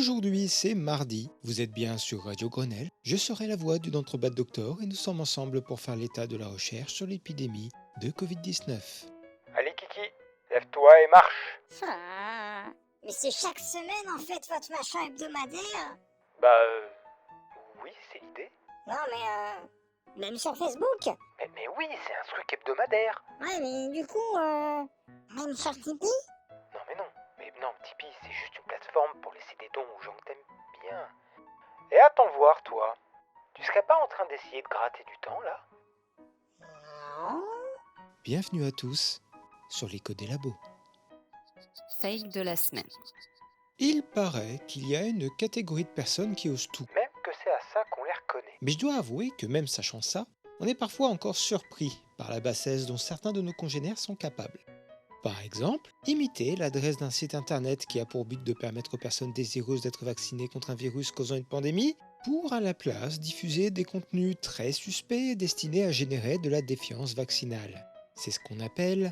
Aujourd'hui, c'est mardi. Vous êtes bien sur Radio Grenelle. Je serai la voix du Notre Docteur et nous sommes ensemble pour faire l'état de la recherche sur l'épidémie de Covid-19. Allez Kiki, lève-toi et marche. Mais c'est chaque semaine en fait votre machin hebdomadaire. Bah oui, c'est l'idée. Non mais même sur Facebook. Mais oui, c'est un truc hebdomadaire. Ouais mais du coup même sur Tipeee. Mais non, Tipeee, c'est juste une plateforme pour laisser des dons aux gens que t'aimes bien. Et attends le voir, toi. Tu serais pas en train d'essayer de gratter du temps, là? Non. Bienvenue à tous sur l'écho des labos. Fake de la semaine. Il paraît qu'il y a une catégorie de personnes qui osent tout. Même que c'est à ça qu'on les reconnaît. Mais je dois avouer que même sachant ça, on est parfois encore surpris par la bassesse dont certains de nos congénères sont capables. Par exemple, imiter l'adresse d'un site internet qui a pour but de permettre aux personnes désireuses d'être vaccinées contre un virus causant une pandémie, pour à la place diffuser des contenus très suspects destinés à générer de la défiance vaccinale. C'est ce qu'on appelle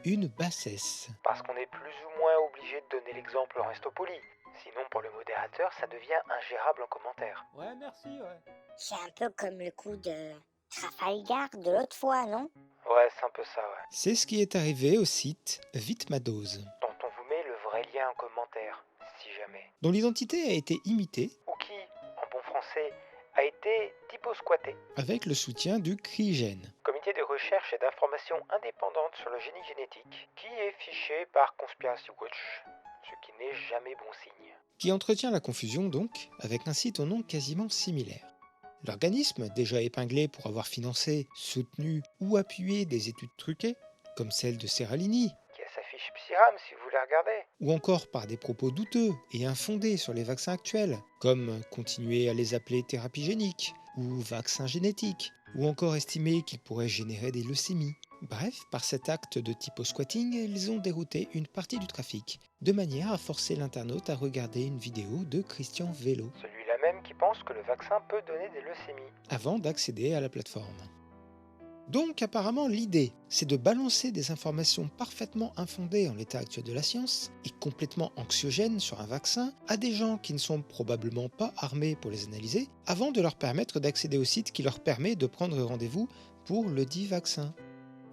une bassesse. Parce qu'on est plus ou moins obligé de donner l'exemple au resto poli. Sinon, pour le modérateur, ça devient ingérable en commentaire. Ouais, merci, ouais. C'est un peu comme le coup de Trafalgar de l'autre fois, non? Ouais, c'est un peu ça, ouais. C'est ce qui est arrivé au site Vite ma dose, Dont on vous met le vrai lien en commentaire, si jamais. dont l'identité a été imitée Ou qui, en bon français, a été typo-squatté. avec le soutien du CRIGEN. Comité de recherche et d'information indépendante sur le génie génétique, qui est fiché par Conspiracy Watch, ce qui n'est jamais bon signe. Qui entretient la confusion donc avec un site au nom quasiment similaire. L'organisme, déjà épinglé pour avoir financé, soutenu ou appuyé des études truquées, comme celle de Seralini, Qui a sa fiche Psyram si vous voulez regarder. ou encore par des propos douteux et infondés sur les vaccins actuels, comme continuer à les appeler thérapies géniques ou vaccins génétiques, ou encore estimer qu'ils pourraient générer des leucémies. Bref, par cet acte de typo-squatting, ils ont dérouté une partie du trafic, de manière à forcer l'internaute à regarder une vidéo de Christian Vélo, Celui-là même qui pense que le vaccin peut donner des leucémies. avant d'accéder à la plateforme. Donc apparemment l'idée, c'est de balancer des informations parfaitement infondées en l'état actuel de la science et complètement anxiogènes sur un vaccin à des gens qui ne sont probablement pas armés pour les analyser, avant de leur permettre d'accéder au site qui leur permet de prendre rendez-vous pour le dit vaccin.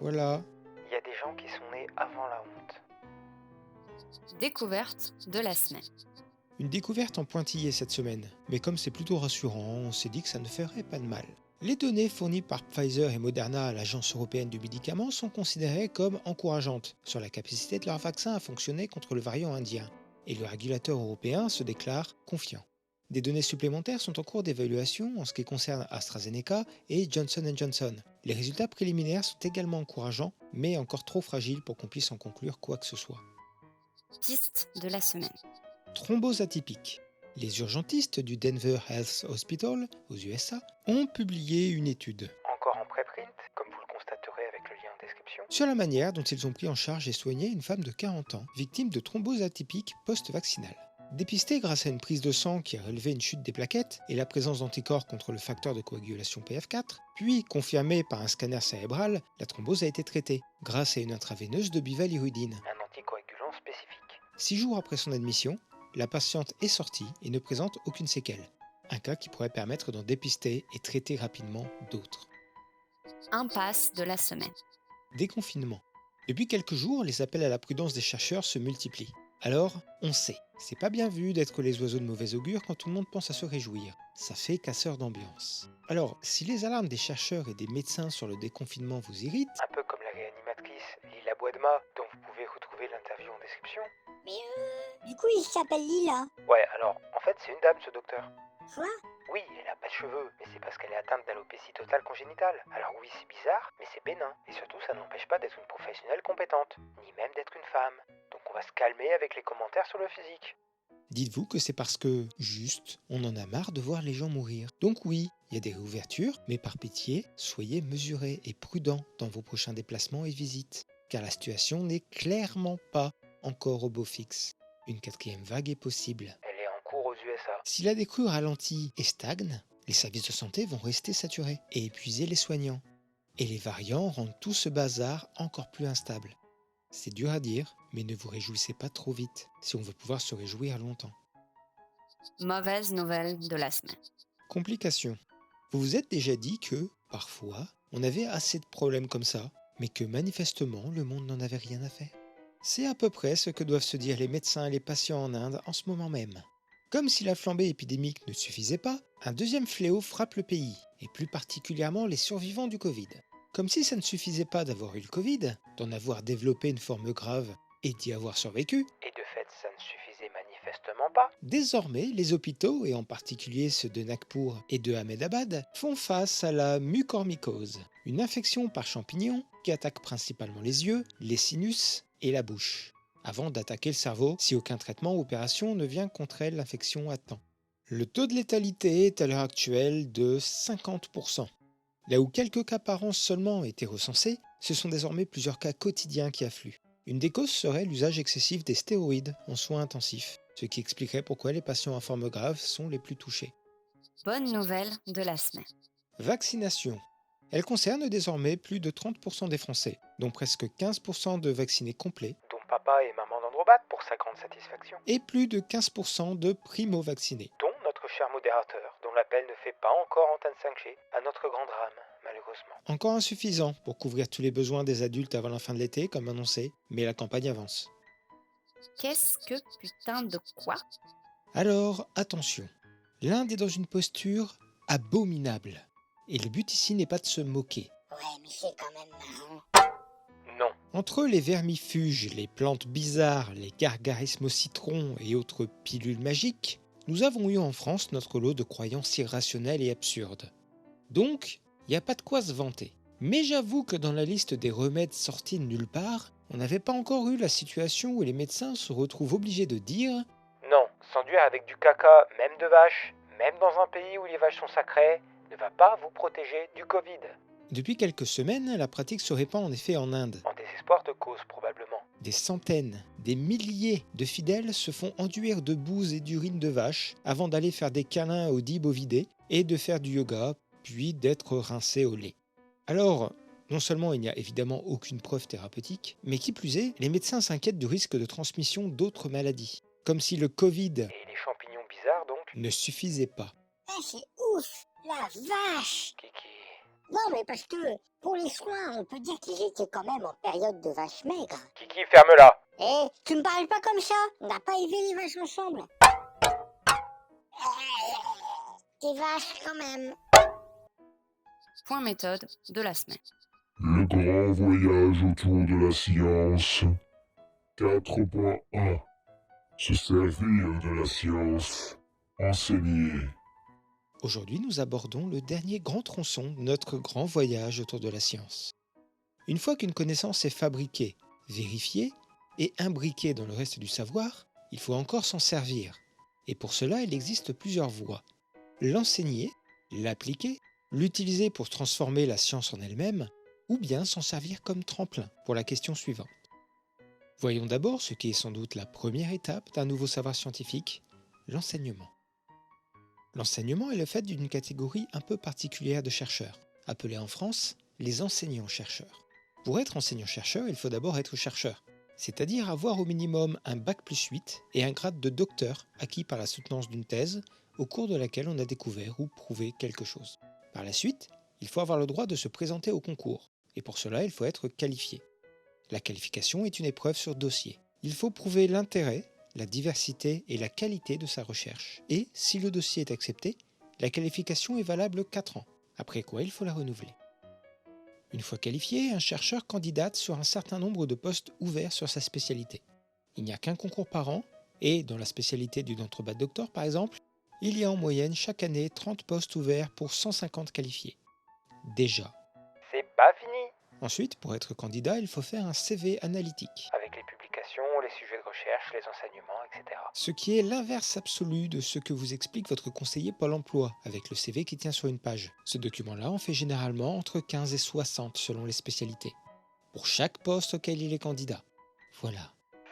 Voilà. Il y a des gens qui sont nés avant la honte. Découverte de la semaine. Une découverte en pointillé cette semaine, mais comme c'est plutôt rassurant, on s'est dit que ça ne ferait pas de mal. Les données fournies par Pfizer et Moderna à l'Agence européenne du médicament sont considérées comme encourageantes sur la capacité de leur vaccin à fonctionner contre le variant indien, et le régulateur européen se déclare confiant. Des données supplémentaires sont en cours d'évaluation en ce qui concerne AstraZeneca et Johnson & Johnson. Les résultats préliminaires sont également encourageants, mais encore trop fragiles pour qu'on puisse en conclure quoi que ce soit. Piste de la semaine. Thrombose atypique. Les urgentistes du Denver Health Hospital, aux USA, ont publié une étude Encore en préprint, comme vous le constaterez avec le lien en description. sur la manière dont ils ont pris en charge et soigné une femme de 40 ans, victime de thrombose atypique post-vaccinale. Dépistée grâce à une prise de sang qui a relevé une chute des plaquettes et la présence d'anticorps contre le facteur de coagulation PF4, puis confirmée par un scanner cérébral, la thrombose a été traitée grâce à une intraveineuse de bivalirudine. Un anticoagulant spécifique. 6 jours après son admission, la patiente est sortie et ne présente aucune séquelle. Un cas qui pourrait permettre d'en dépister et traiter rapidement d'autres. Impasse de la semaine. Déconfinement. Depuis quelques jours, les appels à la prudence des chercheurs se multiplient. Alors, on sait, c'est pas bien vu d'être les oiseaux de mauvais augure quand tout le monde pense à se réjouir. Ça fait casseur d'ambiance. Alors, si les alarmes des chercheurs et des médecins sur le déconfinement vous irritent, Un peu comme la réanimatrice Lila Boisdema, dont vous pouvez retrouver l'interview en description. Mais du coup il s'appelle Lila. Ouais, alors, en fait, c'est une dame, ce docteur. Quoi? Oui, elle a pas de cheveux, mais c'est parce qu'elle est atteinte d'alopécie totale congénitale. Alors oui, c'est bizarre, mais c'est bénin. Et surtout, ça n'empêche pas d'être une professionnelle compétente, ni même d'être une femme. Donc on va se calmer avec les commentaires sur le physique. dites-vous que c'est parce que, juste, on en a marre de voir les gens mourir. Donc oui, il y a des réouvertures, mais par pitié, soyez mesurés et prudents dans vos prochains déplacements et visites. Car la situation n'est clairement pas encore au beau fixe. Une 4e vague est possible. Elle est en cours aux USA. Si la décrue ralentit et stagne, les services de santé vont rester saturés et épuiser les soignants. Et les variants rendent tout ce bazar encore plus instable. C'est dur à dire, mais ne vous réjouissez pas trop vite, si on veut pouvoir se réjouir longtemps. Mauvaise nouvelle de la semaine. Complication. Vous vous êtes déjà dit que, parfois, on avait assez de problèmes comme ça, mais que manifestement, le monde n'en avait rien à faire. C'est à peu près ce que doivent se dire les médecins et les patients en Inde en ce moment même. Comme si la flambée épidémique ne suffisait pas, un deuxième fléau frappe le pays, et plus particulièrement les survivants du Covid. Comme si ça ne suffisait pas d'avoir eu le Covid, d'en avoir développé une forme grave et d'y avoir survécu, Et de fait, ça ne suffisait manifestement pas. désormais les hôpitaux, et en particulier ceux de Nagpur et de Ahmedabad, font face à la mucormycose, une infection par champignon qui attaque principalement les yeux, les sinus et la bouche, avant d'attaquer le cerveau si aucun traitement ou opération ne vient contrer l'infection à temps. Le taux de létalité est à l'heure actuelle de 50%. Là où quelques cas par an seulement étaient recensés, ce sont désormais plusieurs cas quotidiens qui affluent. Une des causes serait l'usage excessif des stéroïdes en soins intensifs, ce qui expliquerait pourquoi les patients en forme grave sont les plus touchés. Bonne nouvelle de la semaine. Vaccination. Elle concerne désormais plus de 30% des Français, dont presque 15% de vaccinés complets Dont papa et maman d'Androbat pour sa grande satisfaction. et plus de 15% de primo-vaccinés. Dont notre cher modérateur, dont l'appel ne fait pas encore antenne 5G, à notre grand drame, malheureusement. Encore insuffisant pour couvrir tous les besoins des adultes avant la fin de l'été, comme annoncé, mais la campagne avance. Qu'est-ce que putain de quoi? Alors, attention, l'Inde est dans une posture abominable. Et le but ici n'est pas de se moquer. Ouais, mais c'est quand même marrant. Non. Entre les vermifuges, les plantes bizarres, les gargarismes au citron et autres pilules magiques, nous avons eu en France notre lot de croyances irrationnelles et absurdes. Donc, il n'y a pas de quoi se vanter. Mais j'avoue que dans la liste des remèdes sortis de nulle part, on n'avait pas encore eu la situation où les médecins se retrouvent obligés de dire Non, s'enduire avec du caca, même de vache, même dans un pays où les vaches sont sacrées, ne va pas vous protéger du Covid. Depuis quelques semaines, la pratique se répand en effet en Inde. En désespoir de cause, probablement. Des centaines, des milliers de fidèles se font enduire de bouse et d'urine de vache avant d'aller faire des câlins aux 10 bovidés et de faire du yoga, puis d'être rincés au lait. Alors, non seulement il n'y a évidemment aucune preuve thérapeutique, mais qui plus est, les médecins s'inquiètent du risque de transmission d'autres maladies. Comme si le Covid Et les champignons bizarres, donc? ne suffisait pas. Ah, c'est ouf, la vache. Kiki. Non, mais parce que pour les soins, on peut dire qu'ils étaient quand même en période de vache maigre. Kiki, ferme-la. Eh, tu me parles pas comme ça. On n'a pas élevé les vaches ensemble. Des vaches quand même. Point méthode de la semaine. Le grand voyage autour de la science. 4.1. Se servir de la science. Enseigner. Aujourd'hui, nous abordons le dernier grand tronçon de notre grand voyage autour de la science. Une fois qu'une connaissance est fabriquée, vérifiée et imbriquée dans le reste du savoir, il faut encore s'en servir. Et pour cela, il existe plusieurs voies. L'enseigner, l'appliquer, l'utiliser pour transformer la science en elle-même, ou bien s'en servir comme tremplin pour la question suivante. Voyons d'abord ce qui est sans doute la première étape d'un nouveau savoir scientifique, l'enseignement. L'enseignement est le fait d'une catégorie un peu particulière de chercheurs, appelés en France les enseignants-chercheurs. Pour être enseignant-chercheur, il faut d'abord être chercheur, c'est-à-dire avoir au minimum un bac+8 et un grade de docteur acquis par la soutenance d'une thèse au cours de laquelle on a découvert ou prouvé quelque chose. Par la suite, il faut avoir le droit de se présenter au concours, et pour cela, il faut être qualifié. La qualification est une épreuve sur dossier. Il faut prouver l'intérêt, la diversité et la qualité de sa recherche. Et, si le dossier est accepté, la qualification est valable 4 ans, après quoi il faut la renouveler. Une fois qualifié, un chercheur candidate sur un certain nombre de postes ouverts sur sa spécialité. Il n'y a qu'un concours par an, et dans la spécialité du D'Entrebat Doctor par exemple, il y a en moyenne chaque année 30 postes ouverts pour 150 qualifiés. Déjà. C'est pas fini. Ensuite, pour être candidat, il faut faire un CV analytique, Avec les publications, les sujets de recherche, les enseignements, etc. ce qui est l'inverse absolu de ce que vous explique votre conseiller Pôle emploi, avec le CV qui tient sur une page. Ce document-là en fait généralement entre 15 et 60 selon les spécialités, pour chaque poste auquel il est candidat. Voilà.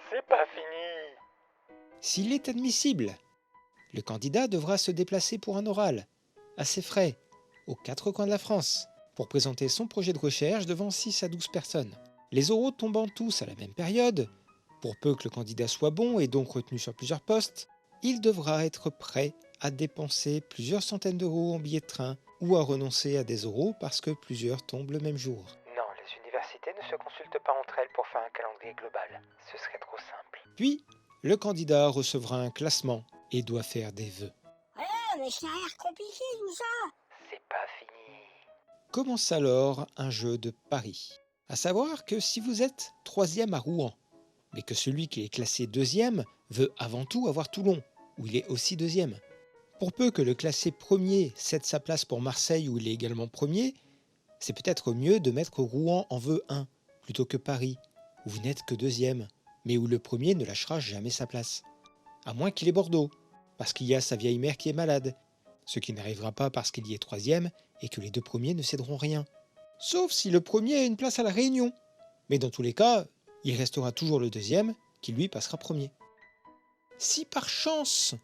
C'est pas fini. S'il est admissible, le candidat devra se déplacer pour un oral, à ses frais, aux 4 coins de la France, pour présenter son projet de recherche devant 6 à 12 personnes. Les oraux tombant tous à la même période, pour peu que le candidat soit bon et donc retenu sur plusieurs postes, il devra être prêt à dépenser plusieurs centaines d'euros en billets de train ou à renoncer à des euros parce que plusieurs tombent le même jour. Non, les universités ne se consultent pas entre elles pour faire un calendrier global. Ce serait trop simple. Puis, le candidat recevra un classement et doit faire des vœux. Ah, mais ça a l'air compliqué tout ça. C'est pas fini. Commence alors un jeu de paris. À savoir que si vous êtes 3e à Rouen, mais que celui qui est classé 2e veut avant tout avoir Toulon, où il est aussi 2e. Pour peu que le classé premier cède sa place pour Marseille où il est également premier, c'est peut-être mieux de mettre Rouen en vœu 1 plutôt que Paris, où vous n'êtes que 2e, mais où le premier ne lâchera jamais sa place. À moins qu'il ait Bordeaux, parce qu'il y a sa vieille mère qui est malade, ce qui n'arrivera pas parce qu'il y est 3e et que les 2 premiers ne céderont rien. Sauf si le premier a une place à la Réunion. Mais dans tous les cas, il restera toujours le 2e qui lui passera premier. Si par chance,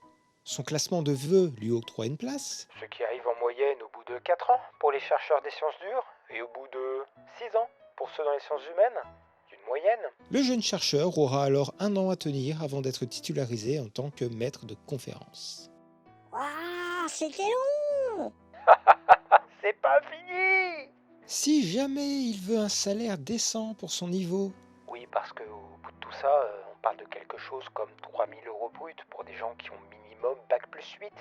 son classement de vœux lui octroie une place, Ce qui arrive en moyenne au bout de 4 ans pour les chercheurs des sciences dures et au bout de 6 ans pour ceux dans les sciences humaines, d'une moyenne. le jeune chercheur aura alors 1 an à tenir avant d'être titularisé en tant que maître de conférence. Waouh, c'était long. C'est pas fini. Si jamais il veut un salaire décent pour son niveau, Oui, parce qu'au bout de tout ça, on parle de quelque chose comme 3000 euros brut pour des gens qui ont minimum bac plus 8,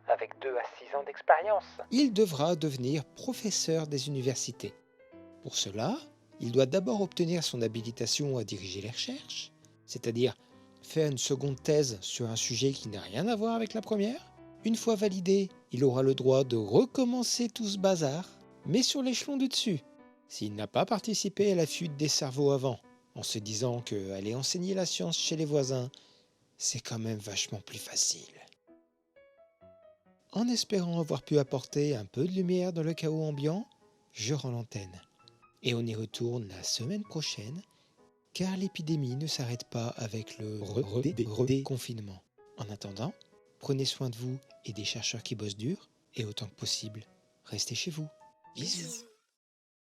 avec 2 à 6 ans d'expérience. il devra devenir professeur des universités. Pour cela, il doit d'abord obtenir son habilitation à diriger les recherches, c'est-à-dire faire une seconde thèse sur un sujet qui n'a rien à voir avec la première. Une fois validé, il aura le droit de recommencer tout ce bazar, mais sur l'échelon du dessus, s'il n'a pas participé à la fuite des cerveaux avant, en se disant que aller enseigner la science chez les voisins, c'est quand même vachement plus facile. En espérant avoir pu apporter un peu de lumière dans le chaos ambiant, je rends l'antenne. Et on y retourne la semaine prochaine, car l'épidémie ne s'arrête pas avec le redéconfinement. En attendant, prenez soin de vous et des chercheurs qui bossent dur, et autant que possible, restez chez vous. Bisous.